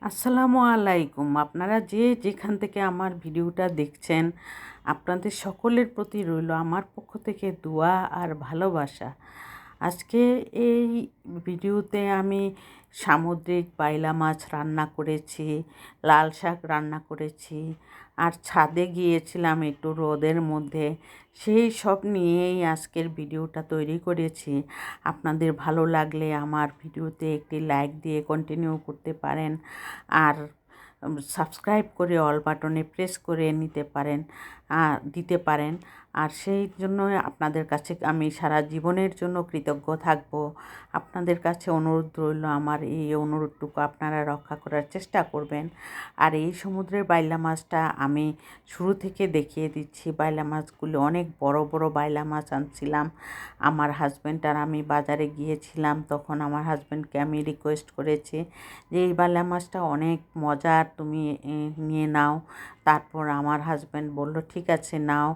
আসসালামু আলাইকুম। আপনারা যে যেখান থেকে আমার ভিডিওটা দেখছেন, আপনাদের সকলের প্রতি রইল আমার পক্ষ থেকে দোয়া আর ভালোবাসা। আজকে এই ভিডিওতে আমি সামুদ্রিক বাইলা মাছ রান্না করেছি, লাল শাক রান্না করেছি, আর ছাদে গিয়েছিলাম একটু রোদের মধ্যে। সেই সব নিয়েই আজকের ভিডিওটা তৈরি করেছি। আপনাদের ভালো লাগলে আমার ভিডিওতে একটি লাইক দিয়ে কন্টিনিউ করতে পারেন, আর সাবস্ক্রাইব করে অল বাটনে প্রেস করে দিতে পারেন। আর সেই জন্য আপনাদের কাছে আমি সারা জীবনের জন্য কৃতজ্ঞ থাকব। আপনাদের কাছে অনুরোধ রইল, আমার এই অনুরোধটুকু আপনারা রক্ষা করার চেষ্টা করবেন। আর এই সমুদ্রের বাইলা মাছটা আমি শুরু থেকে দেখিয়ে দিচ্ছি। বাইলা মাছগুলো অনেক বড় বড় বাইলা মাছ আনছিলাম। আমার হাজব্যান্ড আর আমি বাজারে গিয়েছিলাম, তখন আমার হাজব্যান্ডকে আমি রিকোয়েস্ট করেছি যে এই বাইলা মাছটা অনেক মজার, তুমি নিয়ে নাও। তারপর আমার হাজব্যান্ড বলল ঠিক আছে নাও।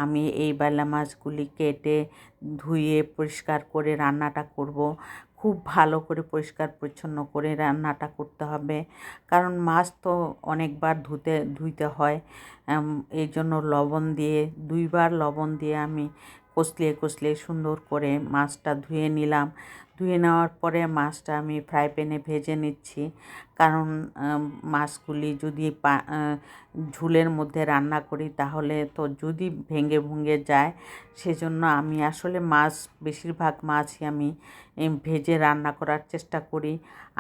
আমি এই বাইলা মাছগুলি কেটে ধুয়ে পরিষ্কার করে রান্নাটা করব। খুব ভালো করে পরিষ্কার পরিচ্ছন্ন করে রান্নাটা করতে হবে, কারণ মাছ তো অনেকবার ধুইতে হয়। এই জন্য লবণ দিয়ে 2বার লবণ দিয়ে আমি কষলিয়ে সুন্দর করে মাছটা ধুয়ে নিলাম। ধুয়ে নেওয়ার পরে মাছটা আমি ফ্রাই প্যানে ভেজে নিচ্ছি, কারণ মাছগুলি যদি ঝোলের মধ্যে রান্না করি তাহলে তো যদি ভেঙে যায়, সেজন্য আমি আসলে বেশিরভাগ মাছই আমি ভেজে রান্না করার চেষ্টা করি।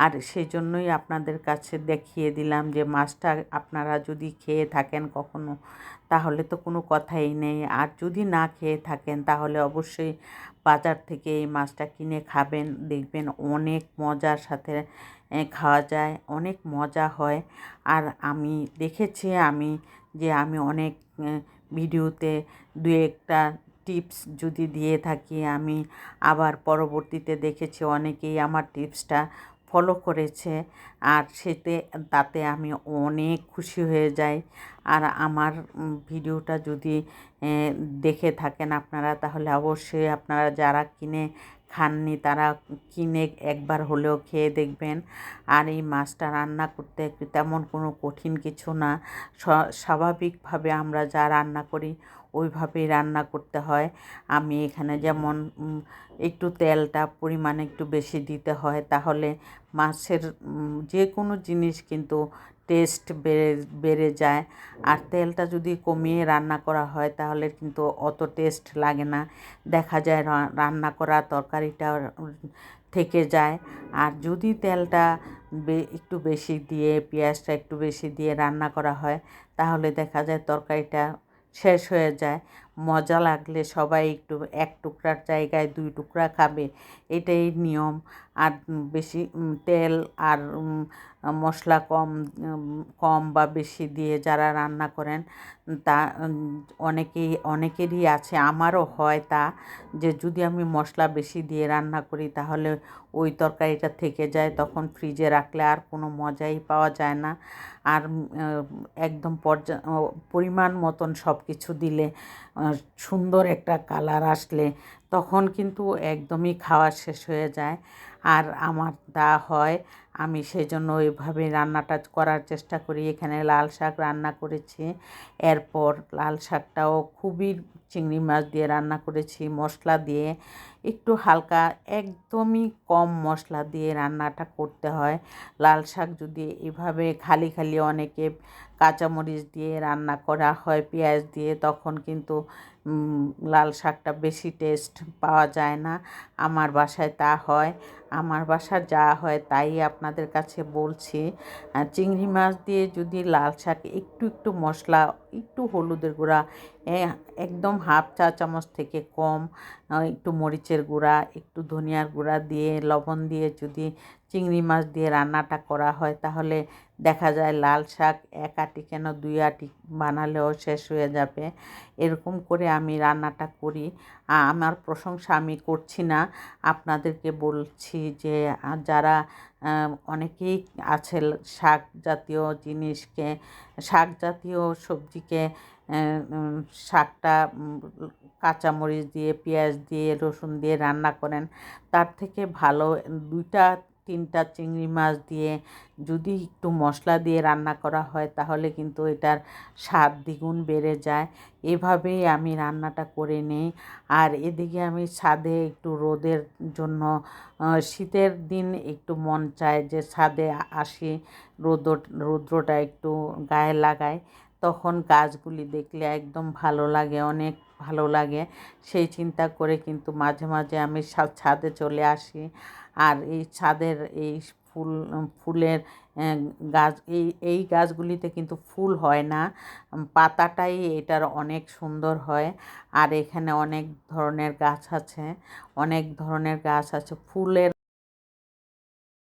আর সেজন্যই আপনাদের কাছে দেখিয়ে দিলাম যে মাছটা আপনারা যদি খেয়ে থাকেন কখনো, তাহলে তো কোনো কথাই নেই। আর যদি না খেয়ে থাকেন তাহলে অবশ্যই বাজার থেকে এই মাছটা কিনে খাবেন, দেখবেন অনেক মজার সাথে খাওয়া যায়, অনেক মজা হয়। আর আমি দেখেছি আমি অনেক ভিডিওতে 2-একটা টিপস যদি দিয়ে থাকি, আমি আবার পরবর্তীতে দেখেছি অনেকেই আমার টিপসটা ফলো করেছে, আর তাতে আমি অনেক খুশি হয়ে যাই। আর আমার ভিডিওটা যদি দেখে থাকেন আপনারা, তাহলে অবশ্যই আপনারা যারা কিনে খাননি তারা কিনে একবার হলেও খেয়ে দেখবেন। আর এই মাছটা রান্না করতে তেমন কোনো কঠিন কিছু না। স্বাভাবিকভাবে আমরা যা রান্না করি ওইভাবেই রান্না করতে হয়। আমি এখানে যেমন একটু তেলটা পরিমাণে একটু বেশি দিতে হয়, তাহলে মাছের যে কোনো জিনিস কিন্তু টেস্ট বেড়ে যায়। আর তেলটা যদি কমিয়ে রান্না করা হয় তাহলে কিন্তু অত টেস্ট লাগে না, দেখা যায় রান্না করা তরকারিটা থেকে যায়। আর যদি তেলটা একটু বেশি দিয়ে, পেঁয়াজটা একটু বেশি দিয়ে রান্না করা হয়, তাহলে দেখা যায় তরকারিটা শেষ হয়ে যায়। মজা লাগলে সবাই একটু 1 টুকরার জায়গায় 2 টুকরা খাবে, এটাই নিয়ম। আর বেশি তেল আর মশলা কম বা বেশি দিয়ে যারা রান্না করেন, তা অনেকেরই আছে, আমারও হয় তা, যে যদি আমি মশলা বেশি দিয়ে রান্না করি তাহলে ওই তরকারিটা থেকে যায়, তখন ফ্রিজে রাখলে আর কোনো মজাই পাওয়া যায় না। আর একদম পরিমাণ মতন সব কিছু দিলে, সুন্দর একটা কালার আসলে, তখন কিন্তু একদমই খাওয়া শেষ হয়ে যায়। আর আমার হয়, আমি সেজন্য ওইভাবে রান্নাটা করার চেষ্টা করি। এখানে লাল শাক রান্না করেছি, এরপর লাল শাকটাও খুবই চিংড়ি মাছ দিয়ে রান্না করেছি মশলা দিয়ে, একটু হালকা, একদমই কম মশলা দিয়ে রান্নাটা করতে হয়। লাল শাক যদি এভাবে খালি অনেকে কাঁচামরিচ দিয়ে রান্না করা হয় পেঁয়াজ দিয়ে, তখন কিন্তু লাল শাকটা বেশি টেস্ট পাওয়া যায় না। আমার বাসায় তা হয়, আমার বাসার যা হয় তাই আপনাদের কাছে বলছি। চিংড়ি মাছ দিয়ে যদি লাল শাক একটু মশলা, একটু হলুদের গুঁড়া, একদম হাফ চা চামচ থেকে কম, একটু মরিচের গুঁড়া, একটু ধনিয়ার গুঁড়া দিয়ে, লবণ দিয়ে যদি চিংড়ি মাছ দিয়ে রান্নাটা করা হয়, তাহলে দেখা যায় লাল শাক 1 আঁটি কেন 2 আঁটি বানালেও শেষ হয়ে যাবে। এরকম করে আমি রান্নাটা করি। আমার প্রশংসা আমি করছি না, আপনাদেরকে বলছি যে যারা অনেকেই আছে শাক জাতীয় সবজিকে, শাকটা কাঁচামরিচ দিয়ে, পেঁয়াজ দিয়ে, রসুন দিয়ে রান্না করেন, তার থেকে ভালো 2টা 3টা চিংড়ি মাছ দিয়ে যদি একটু মশলা দিয়ে রান্না করা হয় তাহলে কিন্তু এটার স্বাদ দ্বিগুণ বেড়ে যায়। এভাবেই আমি রান্নাটা করে নিই। আর এদিকে আমি ছাদে একটু রোদের জন্য শীতের দিন একটু মন চায় যে ছাদে আসি, রৌদ্রটা একটু গায়ে লাগায়, তখন গাছগুলি দেখলে একদম ভালো লাগে, অনেক ভালো লাগে। সেই চিন্তা করে কিন্তু মাঝে মাঝে আমি ছাদে চলে আসি। আর এই ছাদের এই ফুলের গাছ, এই গাছগুলিতে কিন্তু ফুল হয় না, পাতাটাই এটার অনেক সুন্দর হয়। আর এখানে অনেক ধরনের গাছ আছে, ফুলের